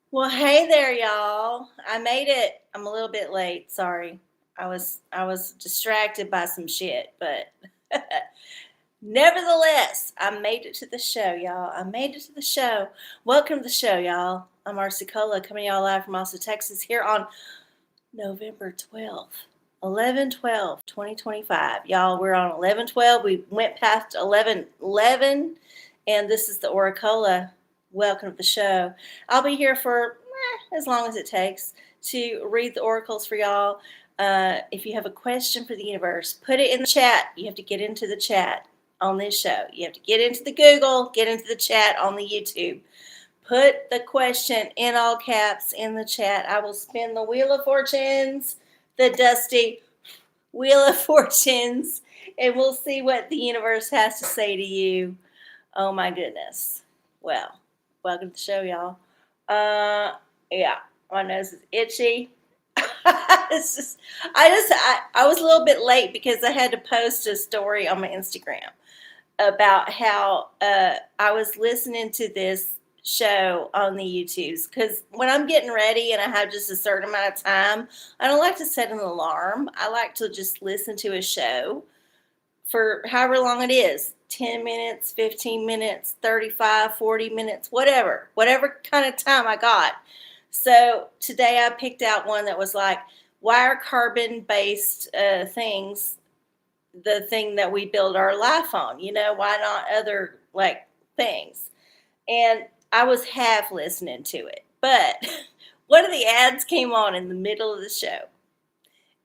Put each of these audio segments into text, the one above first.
Well, hey there, y'all. I made it. I'm a little bit late. Sorry. I was distracted by some shit, but nevertheless, I made it to the show, y'all. I made it to the show. Welcome to the show, y'all. I'm OraCola coming to y'all live from Austin, Texas here on November 12th. 11/12, 2025. Y'all, we're on 11/12. We went past 11/11, and this is the OraCola. Welcome to the show. I'll be here for as long as it takes to read the oracles for y'all. If you have a question for the universe, put it in the chat. You have to get into the chat on this show. You have to get into the Google, get into the chat on the YouTube. Put the question in all caps in the chat. I will spin the Wheel of Fortunes, the dusty Wheel of Fortunes, and we'll see what the universe has to say to you. Oh my goodness. Well, welcome to the show, y'all. Yeah, my nose is itchy. I was a little bit late because I had to post a story on my Instagram about how I was listening to this show on the YouTubes because when I'm getting ready and I have just a certain amount of time, I don't like to set an alarm. I like to just listen to a show for however long it is, 10 minutes, 15 minutes, 35, 40 minutes, whatever kind of time I got. So today I picked out one that was like, why are carbon based things the thing that we build our life on? Why not other like things? And I was half listening to it, but one of the ads came on in the middle of the show,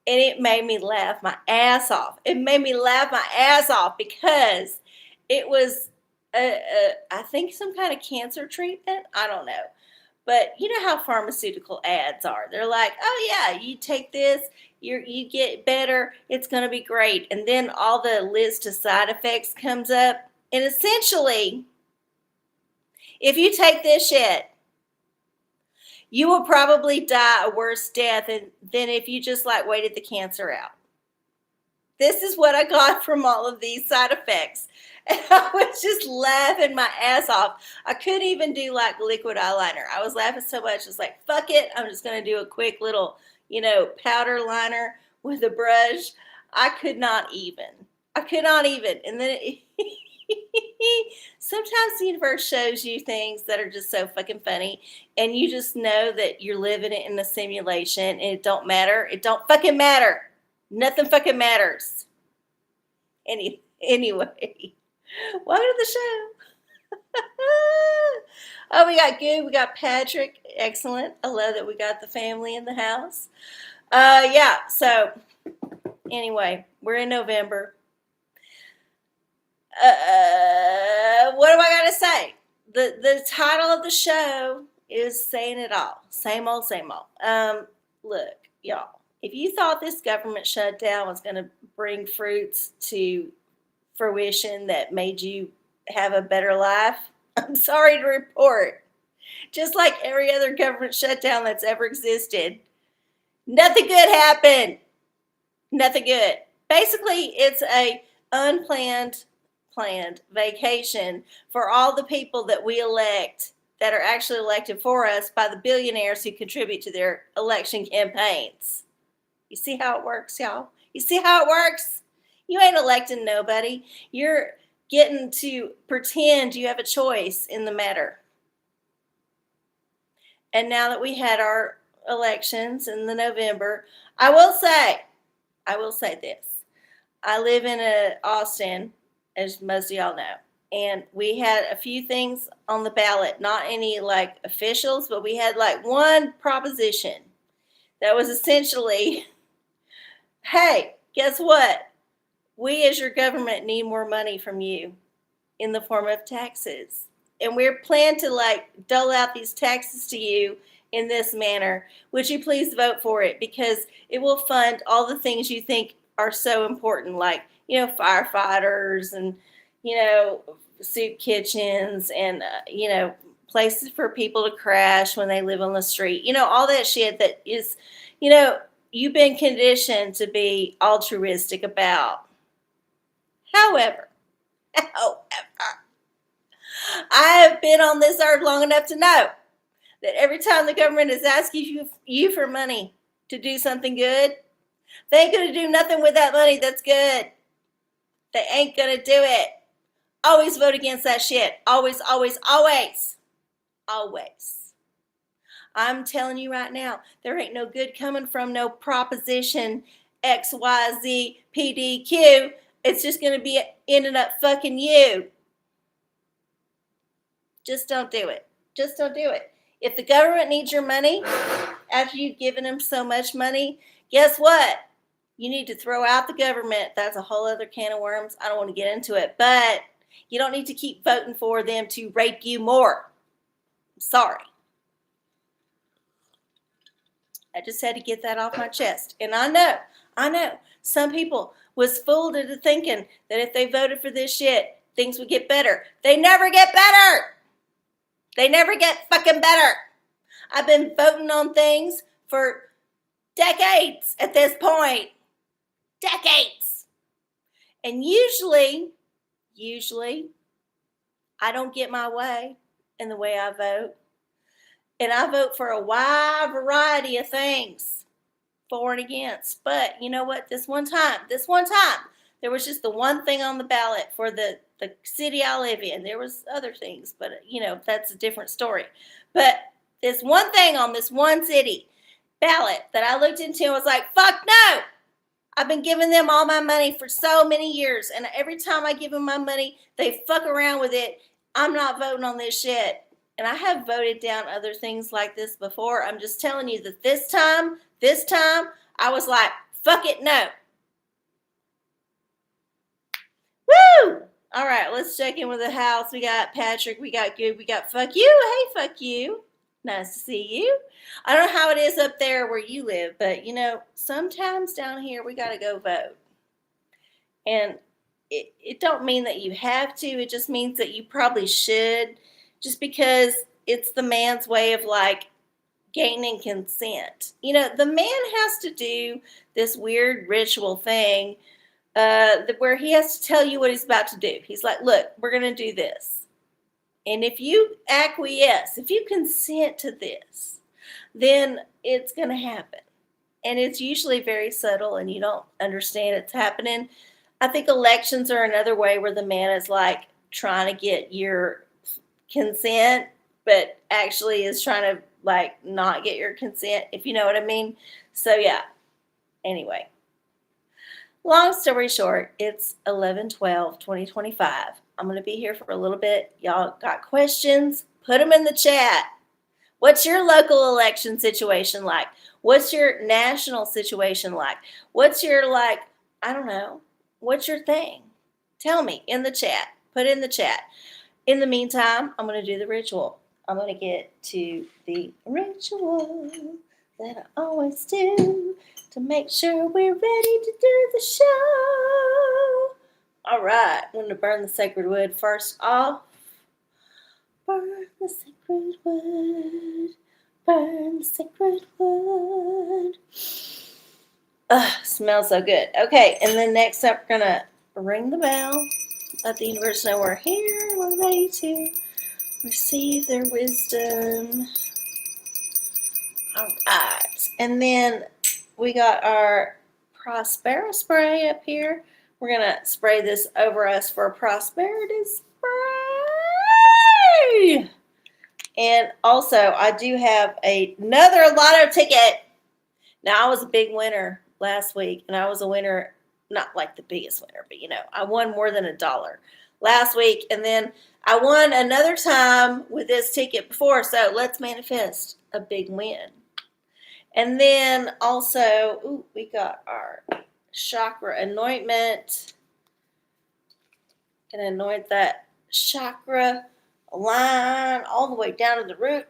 and it made me laugh my ass off. It made me laugh my ass off because it was, I think, some kind of cancer treatment. I don't know. But you know how pharmaceutical ads are. They're like, oh, yeah, you take this, you get better, it's going to be great. And then all the list of side effects comes up. And essentially, if you take this shit, you will probably die a worse death than if you just like waited the cancer out. This is what I got from all of these side effects. And I was just laughing my ass off. I couldn't even do like liquid eyeliner. I was laughing so much. It's like, fuck it. I'm just going to do a quick little, powder liner with a brush. I could not even. I could not even. And then sometimes the universe shows you things that are just so fucking funny. And you just know that you're living it in a simulation and it don't matter. It don't fucking matter. Nothing fucking matters. Anyway, welcome to the show. Oh, we got good. We got Patrick. Excellent. I love that we got the family in the house. Yeah. So anyway, we're in November. What do I gotta say? The title of the show is saying it all. Same old, same old. Look, y'all. If you thought this government shutdown was going to bring fruits to fruition that made you have a better life, I'm sorry to report. Just like every other government shutdown that's ever existed, nothing good happened. Nothing good. Basically, it's a planned vacation for all the people that we elect that are actually elected for us by the billionaires who contribute to their election campaigns. You see how it works, y'all? You see how it works? You ain't electing nobody. You're getting to pretend you have a choice in the matter. And now that we had our elections in the November, I will say this. I live in Austin, as most of y'all know. And we had a few things on the ballot, not any like officials, but we had like one proposition that was essentially, hey, guess what? We as your government need more money from you in the form of taxes. And we're planning to like dole out these taxes to you in this manner. Would you please vote for it? Because it will fund all the things you think are so important, like, firefighters and, soup kitchens and, places for people to crash when they live on the street. All that shit that is, you've been conditioned to be altruistic about. However, I have been on this earth long enough to know that every time the government is asking you for money to do something good, they ain't going to do nothing with that money that's good. They ain't going to do it. Always vote against that shit. Always, always, always. Always. I'm telling you right now, there ain't no good coming from no Proposition XYZ PDQ. It's just going to be ending up fucking you. Just don't do it. Just don't do it. If the government needs your money, after you've given them so much money, guess what? You need to throw out the government. That's a whole other can of worms. I don't want to get into it. But you don't need to keep voting for them to rape you more. I'm sorry. I just had to get that off my chest. And I know, some people was fooled into thinking that if they voted for this shit, things would get better. They never get better. They never get fucking better. I've been voting on things for decades at this point. Decades. And usually, I don't get my way in the way I vote. And I vote for a wide variety of things, for and against. But you know what? This one time, there was just the one thing on the ballot for the city I live in. There was other things, but that's a different story. But this one thing on this one city ballot that I looked into and was like, fuck no! I've been giving them all my money for so many years, and every time I give them my money, they fuck around with it. I'm not voting on this shit. And I have voted down other things like this before. I'm just telling you that this time, I was like, fuck it, no. Woo! All right, let's check in with the house. We got Patrick, we got Good, we got fuck you. Hey, fuck you. Nice to see you. I don't know how it is up there where you live, but, sometimes down here we got to go vote. And it don't mean that you have to. It just means that you probably should, just because it's the man's way of, gaining consent. The man has to do this weird ritual thing where he has to tell you what he's about to do. He's like, look, we're going to do this. And if you acquiesce, if you consent to this, then it's going to happen. And it's usually very subtle and you don't understand it's happening. I think elections are another way where the man is trying to get your consent, but actually is trying to not get your consent, if you know what I mean. So yeah, anyway. Long story short, it's 11/12/2025. I'm going to be here for a little bit. Y'all got questions? Put them in the chat. What's your local election situation like? What's your national situation like? What's your, I don't know. What's your thing? Tell me in the chat. Put it in the chat. In the meantime, I'm going to do the ritual. I'm going to get to the ritual that I always do to make sure we're ready to do the show. All right, I'm going to burn the sacred wood first off. Burn the sacred wood. Burn the sacred wood. Smells so good. Okay, and then next up, we're going to ring the bell. Let the universe know we're here. We're ready to receive their wisdom. All right. And then we got our Prospera spray up here. We're going to spray this over us for a prosperity spray. And also, I do have another lotto ticket. Now, I was a big winner last week, and I was a winner, not like the biggest winner, but I won more than $1 last week. And then I won another time with this ticket before, so let's manifest a big win. And then also, we got our chakra anointment. Gonna anoint that chakra line all the way down to the root,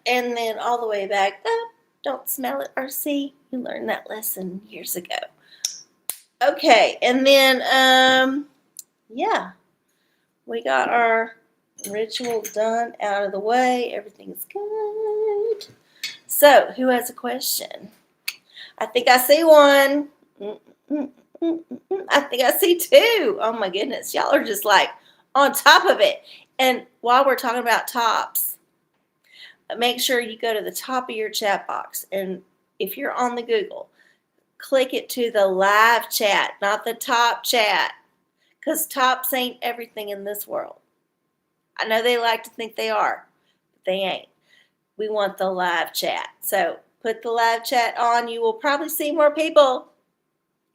and then all the way back up. Don't smell it or see. You learned that lesson years ago. Okay, and then, we got our ritual done, out of the way. Everything's good. So, who has a question? I think I see one. I think I see two. Oh my goodness. Y'all are just on top of it. And while we're talking about tops, make sure you go to the top of your chat box. And if you're on the Google, click it to the live chat, not the top chat, because tops ain't everything in this world. I know they like to think they are, but they ain't. We want the live chat. So put the live chat on. You will probably see more people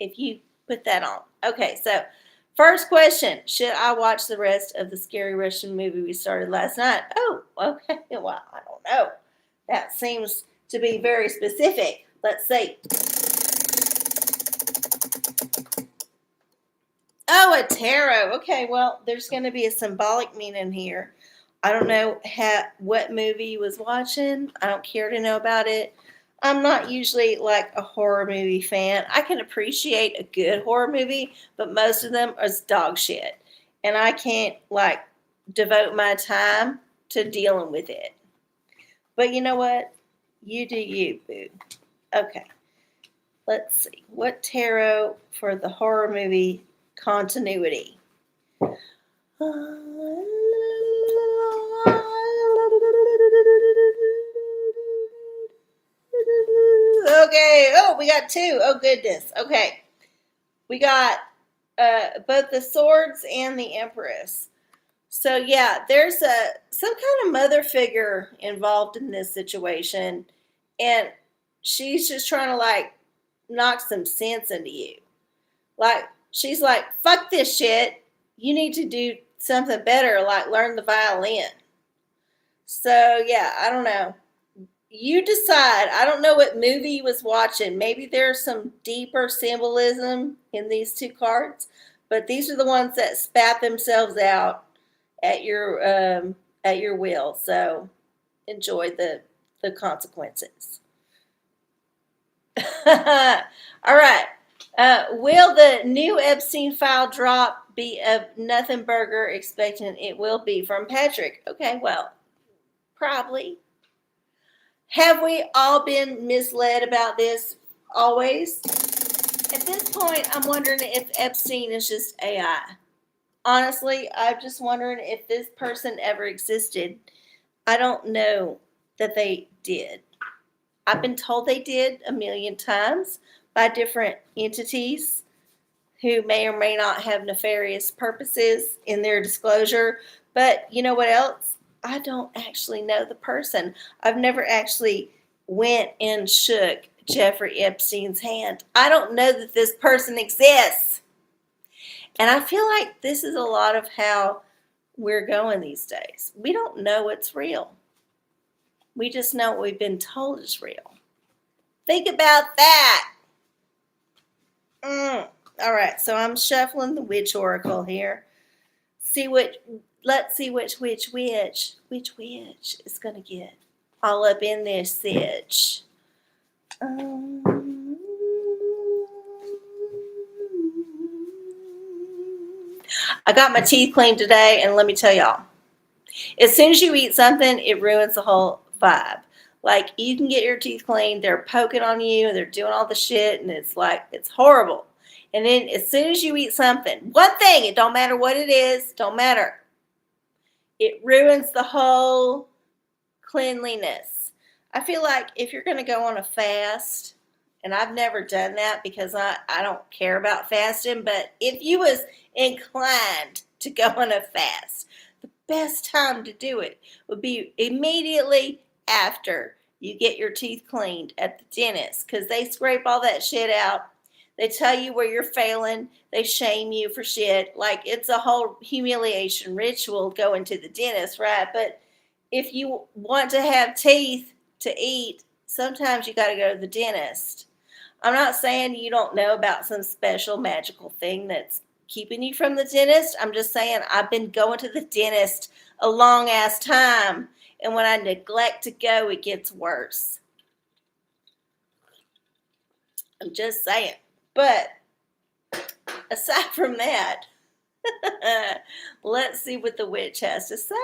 if you put that on. Okay, so first question, should I watch the rest of the scary Russian movie we started last night? Oh, okay. Well, I don't know. That seems to be very specific. Let's see. Oh, a tarot. Okay, well, there's going to be a symbolic meaning here. I don't know what movie you was watching. I don't care to know about it. I'm not usually like a horror movie fan. I can appreciate a good horror movie, but most of them are dog shit. And I can't like devote my time to dealing with it. But you know what? You do you, boo. Okay. Let's see. What tarot for the horror movie continuity? Okay. Oh, we got two. Oh, goodness. Okay. We got both the swords and the empress. So, yeah, there's some kind of mother figure involved in this situation. And she's just trying to, like, knock some sense into you. Like, she's like, fuck this shit. You need to do something better, like learn the violin. So, yeah, I don't know. You decide. I don't know what movie you was watching. Maybe there's some deeper symbolism in these two cards, but these are the ones that spat themselves out at your will. So enjoy the consequences. All right. Will the new Epstein file drop be a nothing burger? Expecting it will be from Patrick. Okay, well, probably. Have we all been misled about this always? At this point, I'm wondering if Epstein is just AI. Honestly, I'm just wondering if this person ever existed. I don't know that they did. I've been told they did a million times by different entities who may or may not have nefarious purposes in their disclosure. But you know what else? I don't actually know the person. I've never actually went and shook Jeffrey Epstein's hand. I don't know that this person exists. And I feel like this is a lot of how we're going these days. We don't know what's real. We just know what we've been told is real. Think about that. All right, so I'm shuffling the witch oracle here. Let's see which witch is gonna get all up in this sitch. I got my teeth cleaned today, and let me tell y'all, as soon as you eat something, it ruins the whole vibe. Like, you can get your teeth cleaned, they're poking on you, they're doing all the shit, and it's like, it's horrible. And then as soon as you eat something, one thing, it don't matter what it is, don't matter. It ruins the whole cleanliness. I feel like if you're going to go on a fast, and I've never done that because I don't care about fasting, but if you was inclined to go on a fast, the best time to do it would be immediately after you get your teeth cleaned at the dentist, because they scrape all that shit out. They tell you where you're failing. They shame you for shit. Like, it's a whole humiliation ritual going to the dentist, right? But if you want to have teeth to eat, sometimes you got to go to the dentist. I'm not saying you don't know about some special magical thing that's keeping you from the dentist. I'm just saying I've been going to the dentist a long ass time, and when I neglect to go, it gets worse. I'm just saying. But aside from that, let's see what the witch has to say.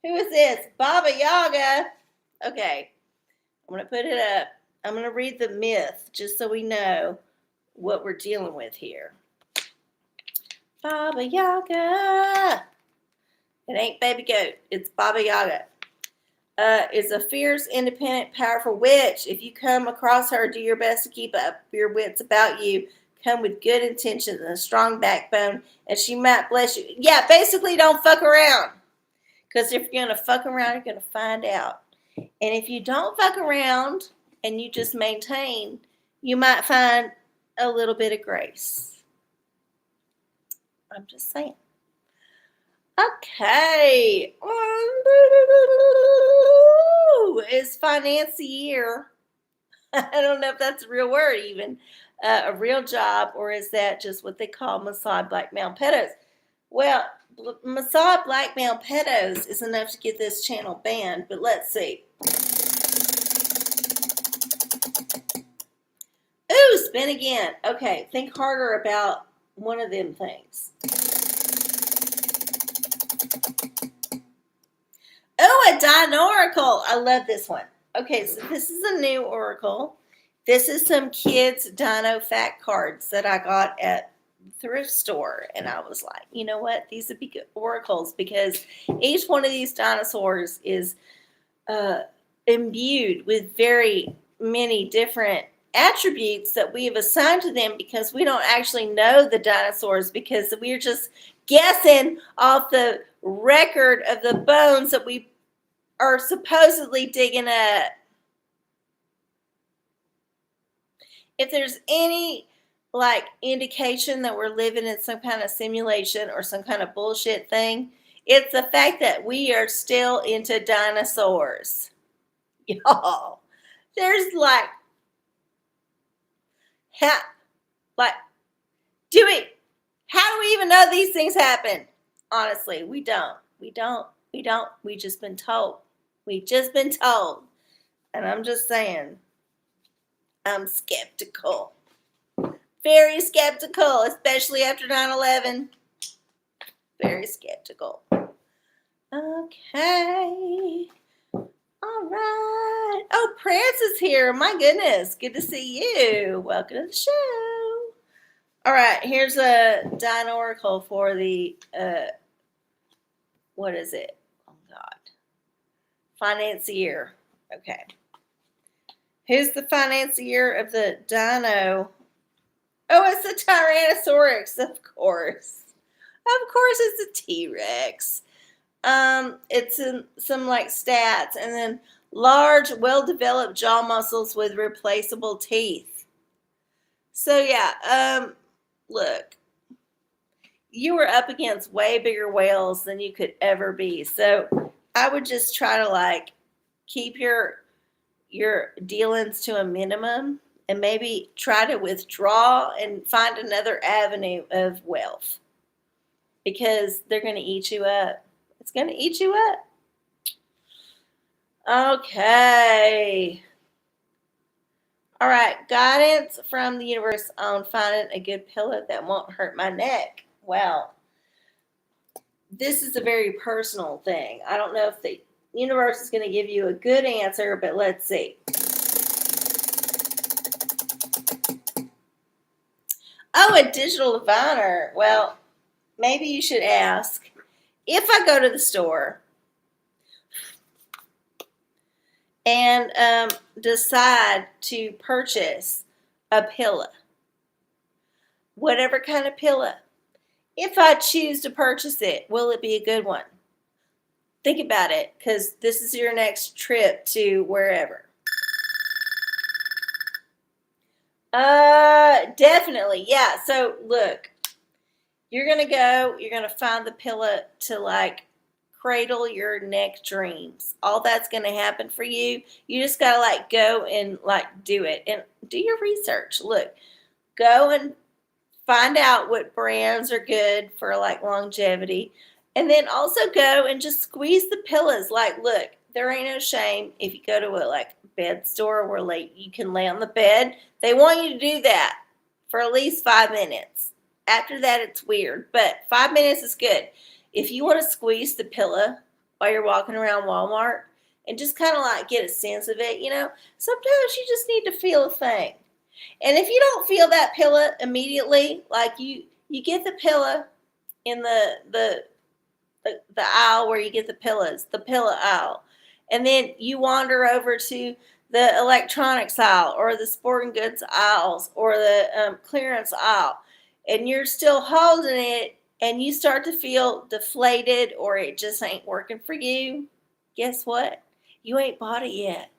Who is this? Baba Yaga. Okay, I'm going to put it up. I'm going to read the myth just so we know what we're dealing with here. Baba Yaga. It ain't Baby Goat. It's Baba Yaga. Is a fierce, independent, powerful witch. If you come across her, do your best to keep up your wits about you. Come with good intentions and a strong backbone, and she might bless you. Yeah, basically don't fuck around. Because if you're going to fuck around, you're going to find out. And if you don't fuck around and you just maintain, you might find a little bit of grace. I'm just saying. Okay. Is financier. I don't know if that's a real word even. A real job, or is that just what they call Maasai blackmail pedos? Well, Maasai blackmail pedos is enough to get this channel banned, but let's see. Ooh, spin again. Okay, think harder about one of them things. Oh, a Dinoracle. I love this one. Okay, so this is a new oracle. This is some kids' dino fact cards that I got at thrift store, and I was like, you know what, these would be good oracles, because each one of these dinosaurs is imbued with very many different attributes that we have assigned to them, because we don't actually know the dinosaurs, because we're just guessing off the record of the bones that we are supposedly digging up. If there's any indication that we're living in some kind of simulation or some kind of bullshit thing, it's the fact that we are still into dinosaurs. Y'all, there's how do we even know these things happen? Honestly, we don't. We just been told. And I'm just saying, I'm skeptical. Very skeptical, especially after 9/11. Very skeptical. Okay. All right. Oh, Prance is here. My goodness. Good to see you. Welcome to the show. All right. Here's a Dinoracle for the, what is it? Oh, God. Financier. Okay. Who's the financier of the dino? Oh, it's the Tyrannosaurus, of course. Of course it's a T-Rex. It's in some stats, and then large, well-developed jaw muscles with replaceable teeth. So yeah, look, you were up against way bigger whales than you could ever be. So I would just try to keep your dealings to a minimum, and maybe try to withdraw and find another avenue of wealth, because they're going to eat you up. It's going to eat you up. Okay. All right. Guidance from the universe on finding a good pillow that won't hurt my neck. Well, this is a very personal thing. I don't know if the universe is going to give you a good answer, but let's see. Oh, a digital diviner. Well, maybe you should ask, if I go to the store and decide to purchase a pillow, whatever kind of pillow, if I choose to purchase it, will it be a good one? Think about it, because this is your next trip to wherever. Definitely. Yeah. So look, you're going to find the pillow to cradle your neck dreams. All that's going to happen for you. You just got to go and do it, and do your research. Look, go and find out what brands are good for longevity, and then also go and just squeeze the pillows. Look, there ain't no shame if you go to a bed store where you can lay on the bed. They want you to do that for at least 5 minutes. After that, it's weird, but 5 minutes is good. If you want to squeeze the pillow while you're walking around Walmart and just kind of get a sense of it, sometimes you just need to feel a thing. And if you don't feel that pillow immediately, like you get the pillow in the aisle where you get the pillows, the pillow aisle. And then you wander over to the electronics aisle or the sporting goods aisles or the clearance aisle. And you're still holding it and you start to feel deflated or it just ain't working for you. Guess what? You ain't bought it yet.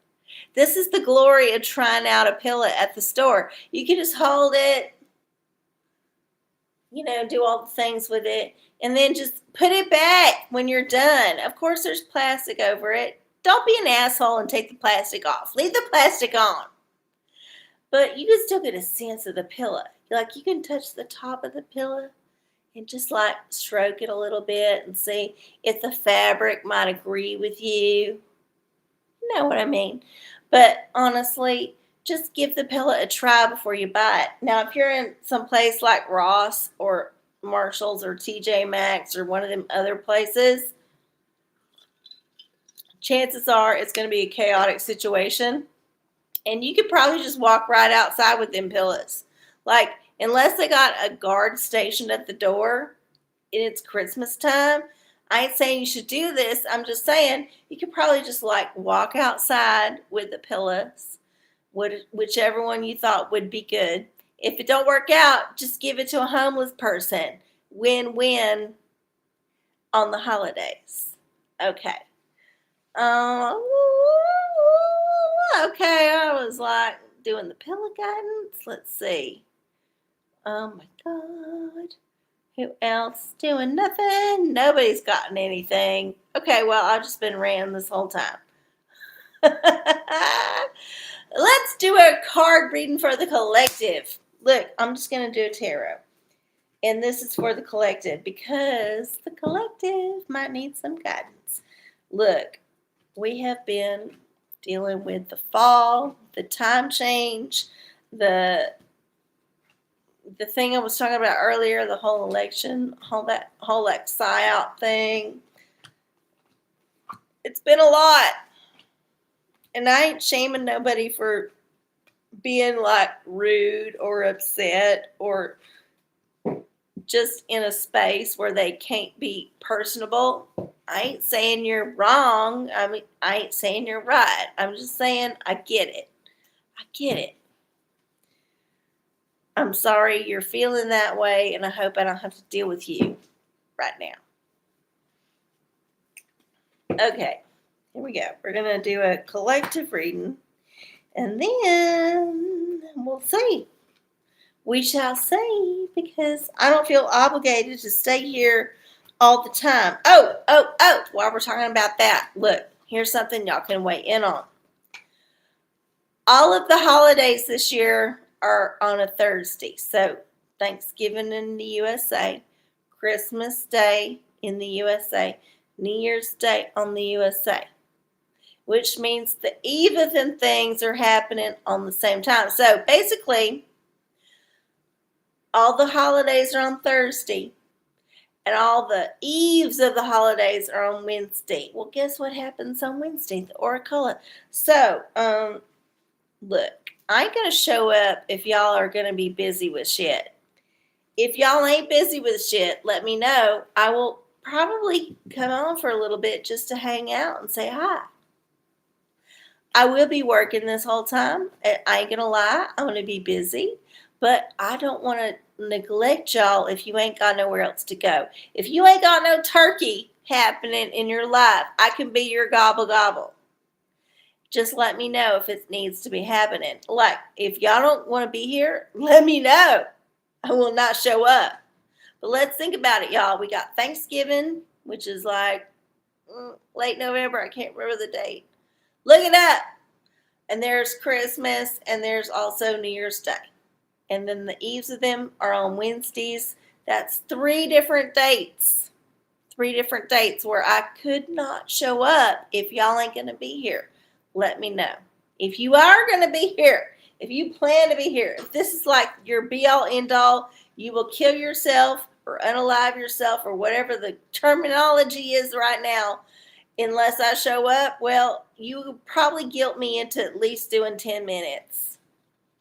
This is the glory of trying out a pillow at the store. You can just hold it, do all the things with it, and then just put it back when you're done. Of course, there's plastic over it. Don't be an asshole and take the plastic off. Leave the plastic on. But you can still get a sense of the pillow. Like you can touch the top of the pillow and just like stroke it a little bit and see if the fabric might agree with you. You know what I mean? But honestly, just give the pillow a try before you buy it. Now, if you're in some place like Ross or Marshalls or TJ Maxx or one of them other places, chances are it's going to be a chaotic situation. And you could probably just walk right outside with them pillows. Like, unless they got a guard stationed at the door and it's Christmas time, I ain't saying you should do this. I'm just saying you could probably just like walk outside with the pillows, whichever one you thought would be good. If it don't work out, just give it to a homeless person. Win-win on the holidays. Okay. Okay, I was like doing the pillow guidance. Let's see. Oh my God. Who else doing nothing? Nobody's gotten anything. Okay, well, I've just been ranting this whole time. Let's do a card reading for the collective. Look, I'm just going to do a tarot. And this is for the collective because the collective might need some guidance. Look, we have been dealing with the fall, the time change, the thing I was talking about earlier, the whole election, that whole like psyop thing. It's been a lot. And I ain't shaming nobody for being like rude or upset or just in a space where they can't be personable. I ain't saying you're wrong. I ain't saying you're right. I'm just saying I get it. I get it. I'm sorry you're feeling that way, and I hope I don't have to deal with you right now. Okay, here we go. We're going to do a collective reading, and then we'll see. We shall see, because I don't feel obligated to stay here all the time. Oh, while we're talking about that, look, here's something y'all can weigh in on. All of the holidays this year are on a Thursday. So Thanksgiving in the USA, Christmas Day in the USA, New Year's Day on the USA, which means the eve of them things are happening on the same time. So basically, all the holidays are on Thursday, and all the eves of the holidays are on Wednesday. Well, guess what happens on Wednesday? The OraCola. So, look, I ain't going to show up if y'all are going to be busy with shit. If y'all ain't busy with shit, let me know. I will probably come on for a little bit just to hang out and say hi. I will be working this whole time. I ain't going to lie. I'm going to be busy. But I don't want to neglect y'all if you ain't got nowhere else to go. If you ain't got no turkey happening in your life, I can be your gobble gobble. Just let me know if it needs to be happening. Like, if y'all don't want to be here, let me know. I will not show up. But let's think about it, y'all. We got Thanksgiving, which is like late November. I can't remember the date. Look it up. And there's Christmas, and there's also New Year's Day. And then the eves of them are on Wednesdays. That's 3 different dates. 3 different dates where I could not show up if y'all ain't going to be here. Let me know. If you are going to be here, if you plan to be here, if this is like your be-all, end-all, you will kill yourself or unalive yourself or whatever the terminology is right now, unless I show up, well, you probably guilt me into at least doing 10 minutes.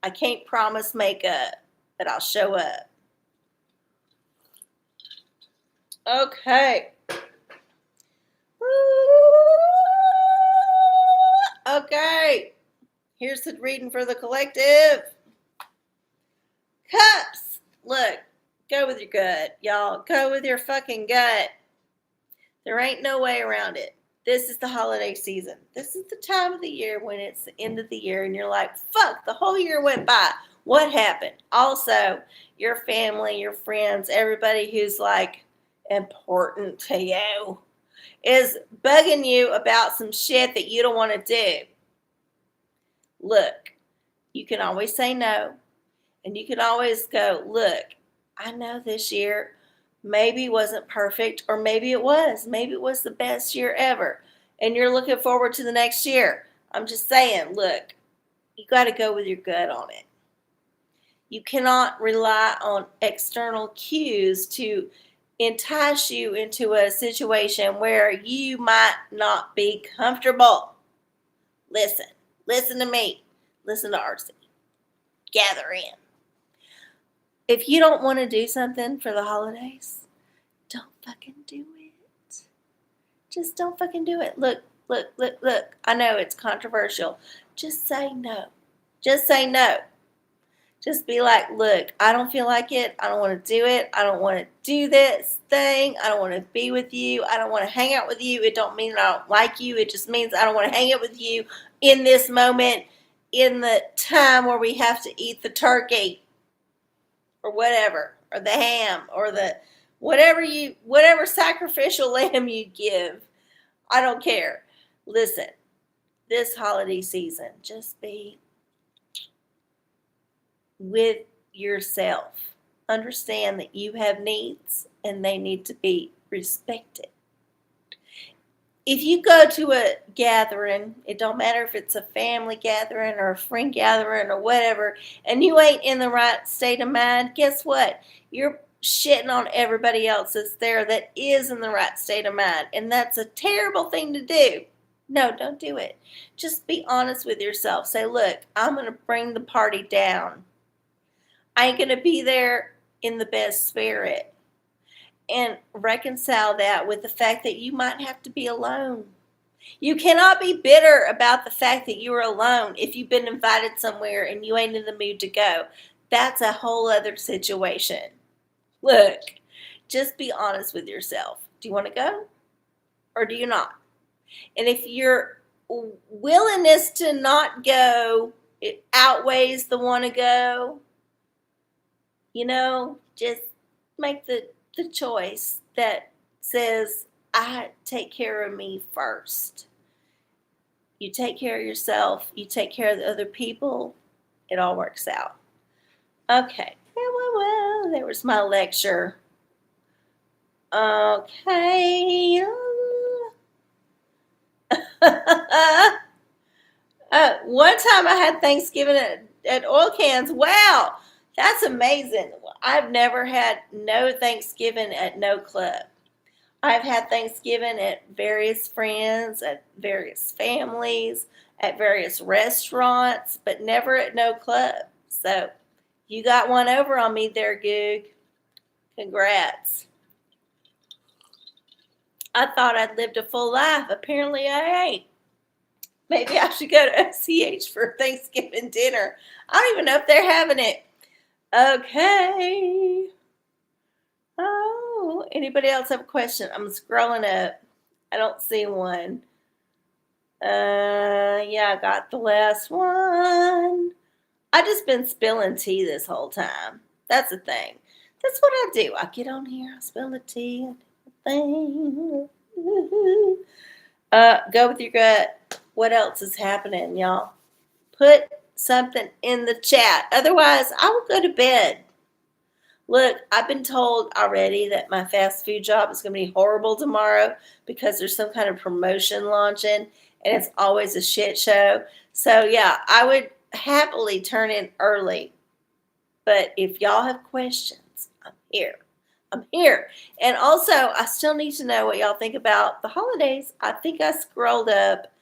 I can't promise makeup, but I'll show up. Okay. Okay. Here's the reading for the collective. Cups. Look, go with your gut, y'all. Go with your fucking gut. There ain't no way around it. This is the holiday season. This is the time of the year when it's the end of the year and you're like, fuck, the whole year went by. What happened? Also, your family, your friends, everybody who's like important to you is bugging you about some shit that you don't want to do. Look, you can always say no. And you can always go, look, I know this year maybe wasn't perfect, or maybe it was. Maybe it was the best year ever. And you're looking forward to the next year. I'm just saying, look, you got to go with your gut on it. You cannot rely on external cues to entice you into a situation where you might not be comfortable. Listen to me. Listen to RC. Gather in. If you don't want to do something for the holidays, don't fucking do it. Just don't fucking do it. Look. I know it's controversial. Just say no. Just say no. Just be like, look, I don't feel like it. I don't want to do it. I don't want to do this thing. I don't want to be with you. I don't want to hang out with you. It don't mean I don't like you. It just means I don't want to hang out with you in this moment, in the time where we have to eat the turkey or whatever, or the ham, or the whatever sacrificial lamb you give. I don't care. Listen, this holiday season, just be with yourself. Understand that you have needs and they need to be respected. If you go to a gathering, it don't matter if it's a family gathering or a friend gathering or whatever, and you ain't in the right state of mind, guess what? You're shitting on everybody else that's there that is in the right state of mind, and that's a terrible thing to do. No, don't do it. Just be honest with yourself. Say, look, I'm going to bring the party down. I ain't going to be there in the best spirit. And reconcile that with the fact that you might have to be alone. You cannot be bitter about the fact that you are alone if you've been invited somewhere and you ain't in the mood to go. That's a whole other situation. Look, just be honest with yourself. Do you want to go or do you not? And if your willingness to not go, it outweighs the want to go, just make the choice that says, I take care of me first. You take care of yourself. You take care of the other people. It all works out. Okay. Well, there was my lecture. Okay. One time I had Thanksgiving at Oil Cans. Wow. That's amazing. I've never had no Thanksgiving at no club. I've had Thanksgiving at various friends, at various families, at various restaurants, but never at no club. So you got one over on me there, Goog. Congrats. I thought I'd lived a full life. Apparently I ain't. Maybe I should go to OCH for Thanksgiving dinner. I don't even know if they're having it. Okay. Oh, anybody else have a question? I'm scrolling up. I don't see one. Yeah, I got the last one. I just been spilling tea this whole time. That's the thing. That's what I do. I get on here, I spill the tea, thing. Go with your gut. What else is happening, y'all? Put something in the chat. Otherwise, I will go to bed. Look, I've been told already that my fast food job is going to be horrible tomorrow because there's some kind of promotion launching, and it's always a shit show. So, yeah, I would happily turn in early. But if y'all have questions, I'm here. And also, I still need to know what y'all think about the holidays. I think I scrolled up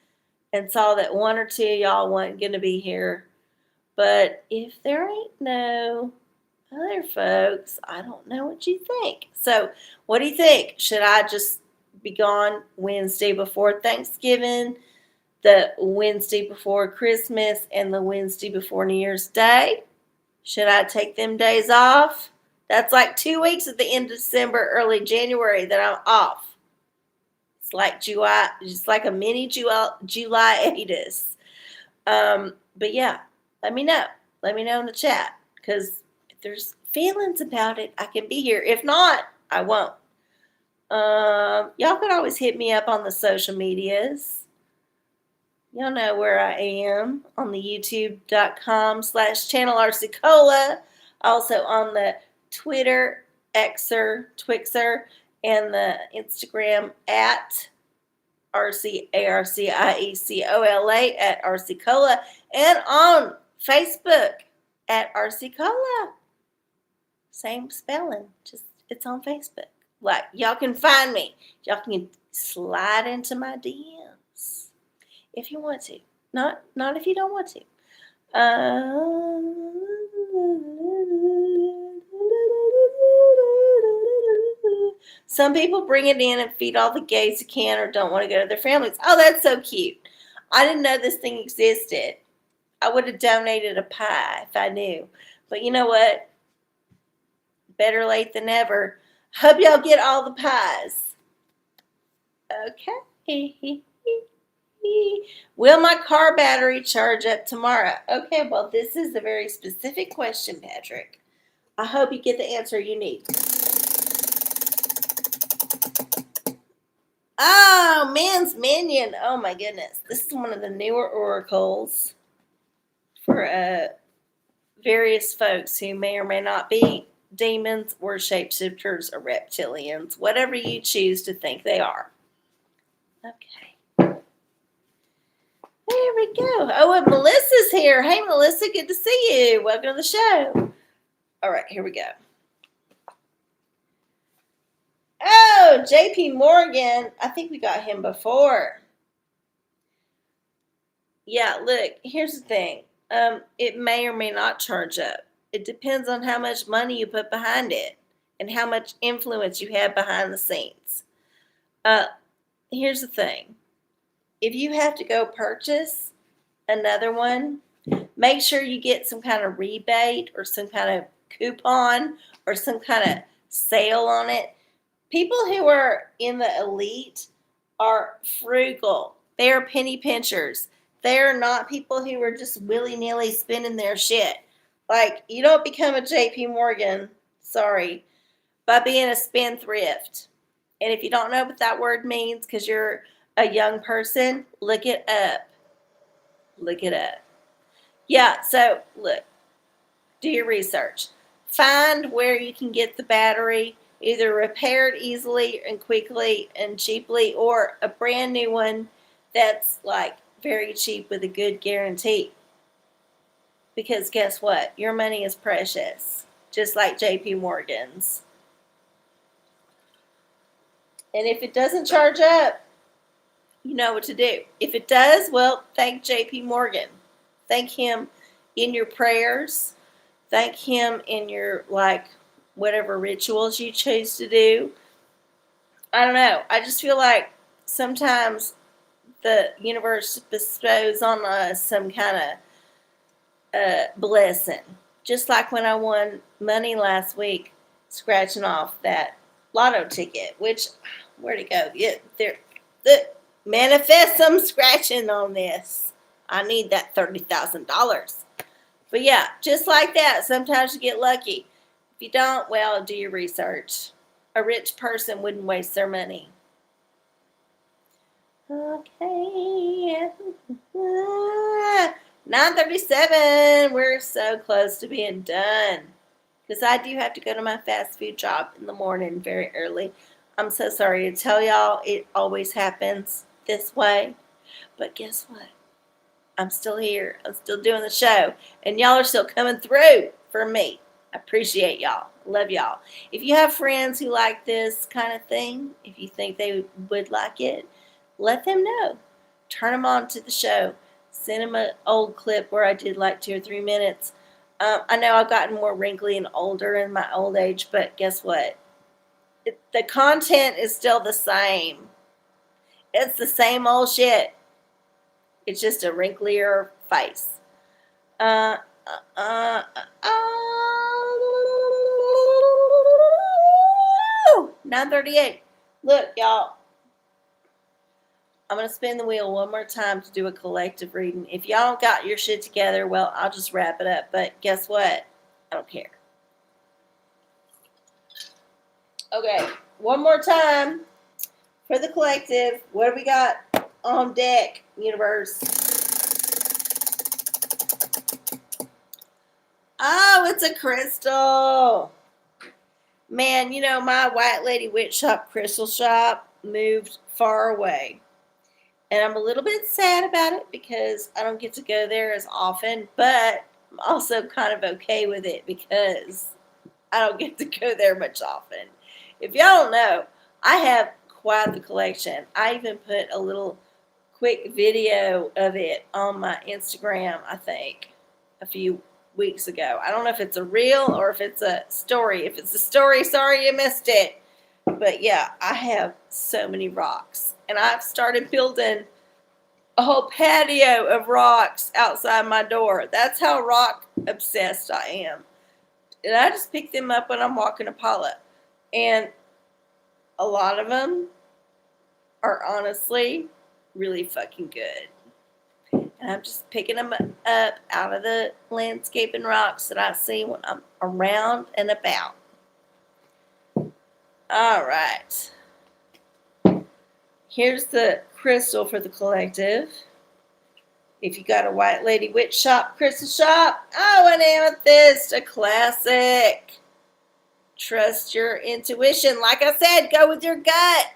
and saw that one or two of y'all weren't going to be here. But if there ain't no other folks, I don't know what you think. So, what do you think? Should I just be gone Wednesday before Thanksgiving, the Wednesday before Christmas, and the Wednesday before New Year's Day? Should I take them days off? That's like 2 weeks at the end of December, early January that I'm off. It's like July, just like a mini July-itis. But yeah, let me know. Let me know in the chat. Because if there's feelings about it, I can be here. If not, I won't. Y'all can always hit me up on the social medias. Y'all know where I am on the youtube.com/channel RCCola. Also on the Twitter, Twixer, and the Instagram at RCARCIECOLA at RCCola, and on Facebook at RCCola. Same spelling, just it's on Facebook. Like, y'all can find me. Y'all can slide into my DMs if you want to. Not if you don't want to. Some people bring it in and feed all the gays who can or don't want to go to their families. Oh, that's so cute. I didn't know this thing existed. I would have donated a pie if I knew. But you know what? Better late than never. Hope y'all get all the pies. Okay. Will my car battery charge up tomorrow? Okay, well, this is a very specific question, Patrick. I hope you get the answer you need. Oh, man's Minion. Oh, my goodness. This is one of the newer oracles for various folks who may or may not be demons or shapeshifters or reptilians, whatever you choose to think they are. Okay. There we go. Oh, and Melissa's here. Hey, Melissa, good to see you. Welcome to the show. All right, here we go. Oh, JP Morgan. I think we got him before. Yeah, look, here's the thing. It may or may not charge up. It depends on how much money you put behind it and how much influence you have behind the scenes. Here's the thing. If you have to go purchase another one, make sure you get some kind of rebate or some kind of coupon or some kind of sale on it. People who are in the elite are frugal. They are penny pinchers. They're not people who are just willy-nilly spending their shit. Like, you don't become a JP Morgan, sorry, by being a spendthrift. And if you don't know what that word means because you're a young person, look it up. Look it up. Yeah, so look, do your research. Find where you can get the battery either repaired easily and quickly and cheaply, or a brand new one that's like very cheap with a good guarantee. Because guess what? Your money is precious, just like JP Morgan's. And if it doesn't charge up, you know what to do. If it does, well, thank JP Morgan. Thank him in your prayers. Thank him in your, like, whatever rituals you choose to do. I don't know. I just feel like sometimes the universe bestows on us some kind of blessing. Just like when I won money last week, scratching off that lotto ticket, which, where'd it go? Manifest some scratching on this. I need that $30,000. But yeah, just like that, sometimes you get lucky. If you don't, well, do your research. A rich person wouldn't waste their money. Okay. 9:37. We're so close to being done. Because I do have to go to my fast food job in the morning very early. I'm so sorry to tell y'all it always happens this way. But guess what? I'm still here. I'm still doing the show. And y'all are still coming through for me. I appreciate y'all. Love y'all. If you have friends who like this kind of thing, if you think they would like it, let them know. Turn them on to the show. send him an old clip where I did like 2 or 3 minutes. I know I've gotten more wrinkly and older in my old age, but guess what? The content is still the same. It's the same old shit. It's just a wrinklier face. 9:38. Look, y'all. I'm going to spin the wheel one more time to do a collective reading. If y'all got your shit together, well, I'll just wrap it up. But guess what? I don't care. Okay, one more time for the collective. What do we got on deck, universe? Oh, it's a crystal. Man, you know, my White Lady Witch Shop crystal shop moved far away. And I'm a little bit sad about it because I don't get to go there as often, but I'm also kind of okay with it because I don't get to go there much often. If y'all don't know, I have quite the collection. I even put a little quick video of it on my Instagram, I think, a few weeks ago. I don't know if it's a reel or if it's a story. If it's a story, sorry you missed it. But yeah, I have so many rocks. And I've started building a whole patio of rocks outside my door. That's how rock obsessed I am. And I just pick them up when I'm walking Apollo. And a lot of them are honestly really fucking good. And I'm just picking them up out of the landscaping rocks that I see when I'm around and about. All right. Here's the crystal for the collective. If you got a White Lady Witch Shop crystal shop, oh, an amethyst, a classic. Trust your intuition. Like I said, go with your gut.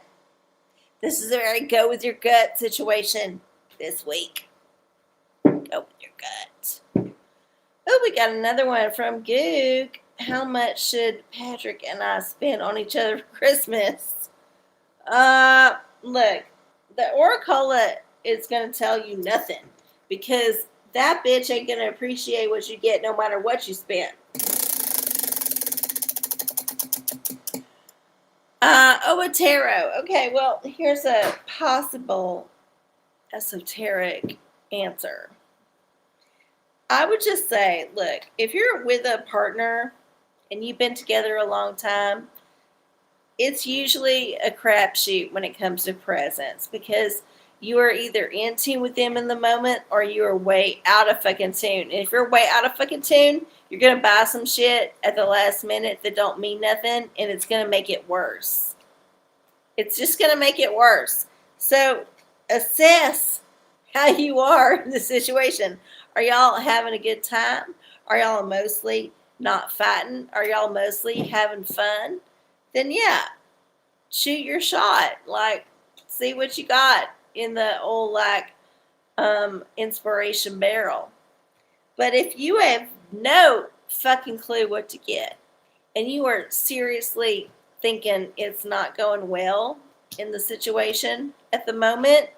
This is a very go with your gut situation this week. Go with your gut. Oh, we got another one from Goog. How much should Patrick and I spend on each other for Christmas? Look, the OraCola is going to tell you nothing because that bitch ain't going to appreciate what you get no matter what you spend. A tarot. Okay, well, here's a possible esoteric answer. I would just say, look, if you're with a partner and you've been together a long time, it's usually a crapshoot when it comes to presents because you are either in tune with them in the moment or you are way out of fucking tune. And if you're way out of fucking tune, you're going to buy some shit at the last minute that don't mean nothing, and it's going to make it worse. It's just going to make it worse. So assess how you are in the situation. Are y'all having a good time? Are y'all mostly not fighting? Are y'all mostly having fun? Then yeah, shoot your shot. Like, see what you got in the old, like, inspiration barrel. But if you have no fucking clue what to get, and you are seriously thinking it's not going well in the situation at the moment,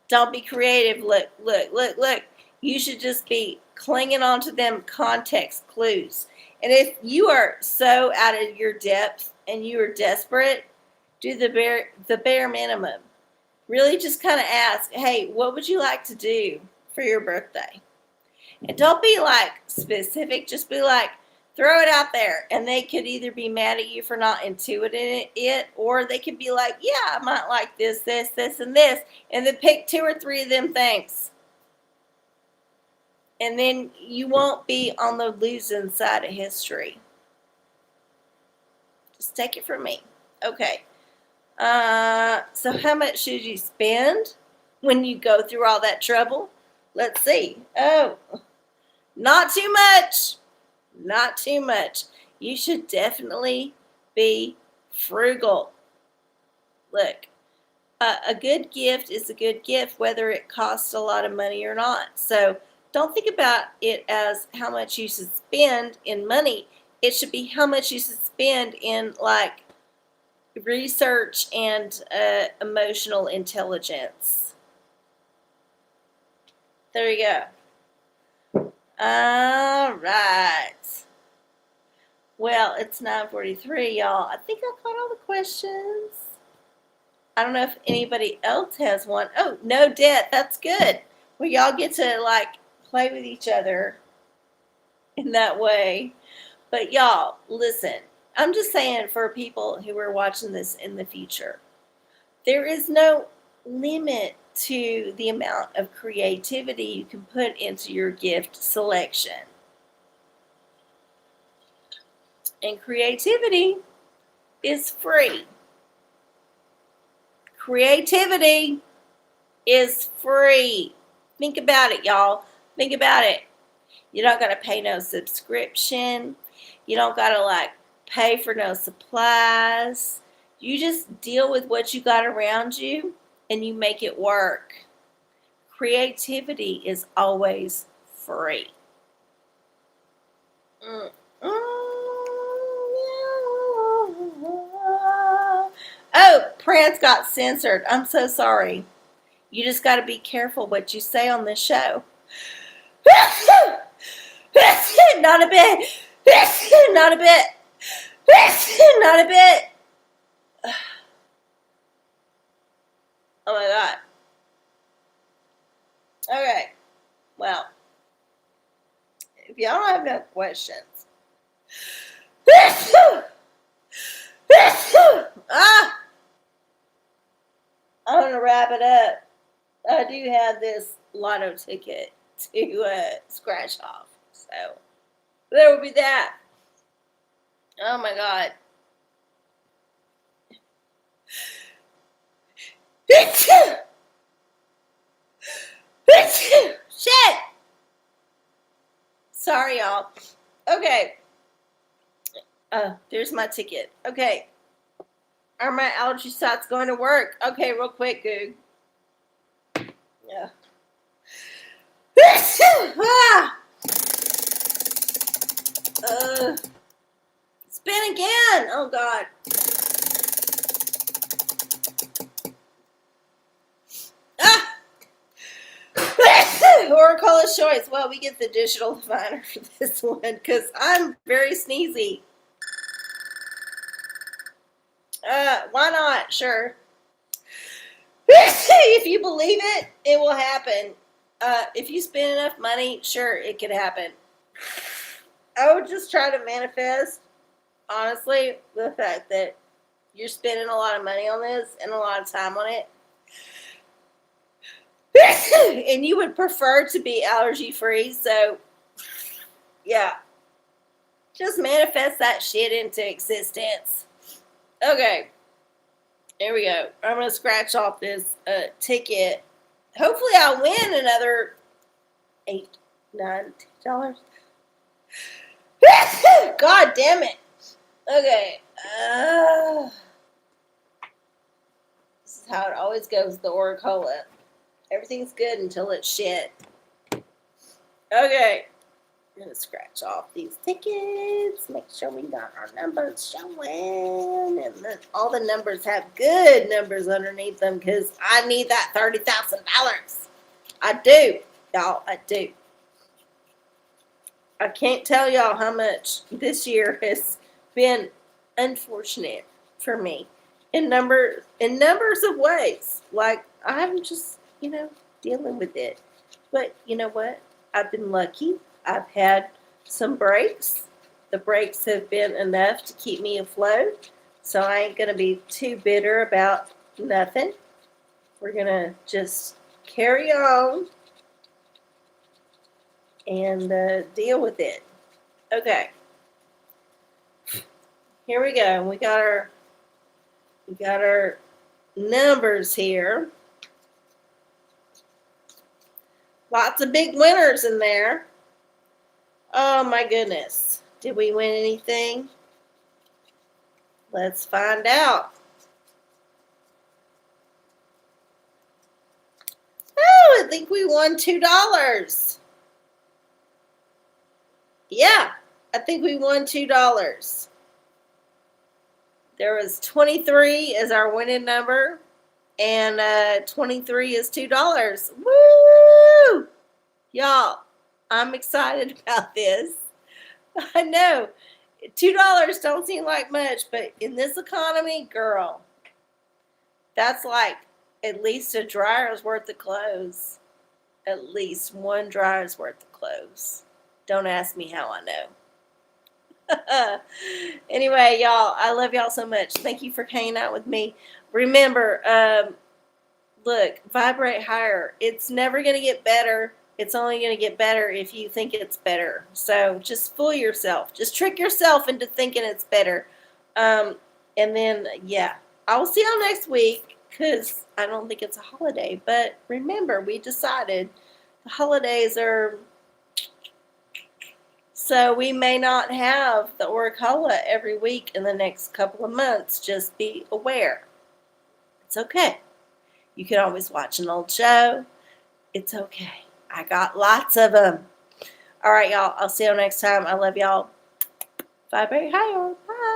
don't be creative. Look. You should just be clinging on to them context clues. And if you are so out of your depth and you are desperate, do the bare minimum. Really just kind of ask, hey, what would you like to do for your birthday? And don't be like specific, just be like, throw it out there. And they could either be mad at you for not intuiting it, or they could be like, yeah, I might like this, and this. And then pick 2 or 3 of them things. And then you won't be on the losing side of history. Just take it from me. Okay. So how much should you spend when you go through all that trouble? Let's see. Oh, not too much. Not too much. You should definitely be frugal. Look, a good gift is a good gift, whether it costs a lot of money or not. So don't think about it as how much you should spend in money. It should be how much you should spend in, like, research and emotional intelligence. There you go. All right. Well, it's 9:43, y'all. I think I caught all the questions. I don't know if anybody else has one. Oh, no debt. That's good. Well, y'all get to like play with each other in that way. But y'all, listen. I'm just saying for people who are watching this in the future, there is no limit to the amount of creativity you can put into your gift selection. And creativity is free. Creativity is free. Think about it, y'all. Think about it. You don't got to pay no subscription. You don't got to like pay for no supplies. You just deal with what you got around you and you make it work. Creativity is always free. Oh, Prince got censored. I'm so sorry. You just got to be careful what you say on this show. Not a bit. Not a bit. Not a bit. Oh my God. Okay. Well, if y'all don't have no questions. I'm going to wrap it up. I do have this lotto ticket to scratch off. So there will be that. Oh my God. Shit. Sorry, y'all. Okay. There's my ticket. Okay. Are my allergy shots going to work? Okay, real quick, Goog. Yeah. Spin again. Oh, God. OraCola choice. Well, we get the digital diviner for this one because I'm very sneezy. Why not? Sure. If you believe it, it will happen. If you spend enough money, sure, it could happen. I would just try to manifest, honestly, the fact that you're spending a lot of money on this and a lot of time on it. And you would prefer to be allergy free, so yeah. Just manifest that shit into existence. Okay. There we go. I'm going to scratch off this ticket. Hopefully I'll win another $8, $9, $10. God damn it. Okay. This is how it always goes with the OraCola. Everything's good until it's shit. Okay. I'm going to scratch off these tickets. Make sure we got our numbers showing. And then all the numbers have good numbers underneath them because I need that $30,000. I do. Y'all, I do. I can't tell y'all how much this year has been unfortunate for me in numbers of ways. Like, I'm just, dealing with it. But you know what? I've been lucky. I've had some breaks. The breaks have been enough to keep me afloat. So I ain't going to be too bitter about nothing. We're going to just carry on and deal with it. Okay. Here we go. We got our numbers here. Lots of big winners in there. Oh my goodness. Did we win anything? Let's find out. Oh, I think we won $2. Yeah, I think we won $2. There was 23 as our winning number, and 23 is $2. Woo! Y'all, I'm excited about this. I know $2 don't seem like much, but in this economy, girl, that's like at least a dryer's worth of clothes. At least one dryer's worth of clothes. Don't ask me how I know. Anyway, y'all, I love y'all so much. Thank you for hanging out with me. Remember, look, vibrate higher. It's never going to get better. It's only going to get better if you think it's better. So just fool yourself. Just trick yourself into thinking it's better. And then, yeah, I will see y'all next week because I don't think it's a holiday. But remember, we decided the holidays are... So we may not have the OraCola every week in the next couple of months. Just be aware. It's okay. You can always watch an old show. It's okay. I got lots of them. All right, y'all. I'll see you next time. I love y'all. Vibrate higher. Bye.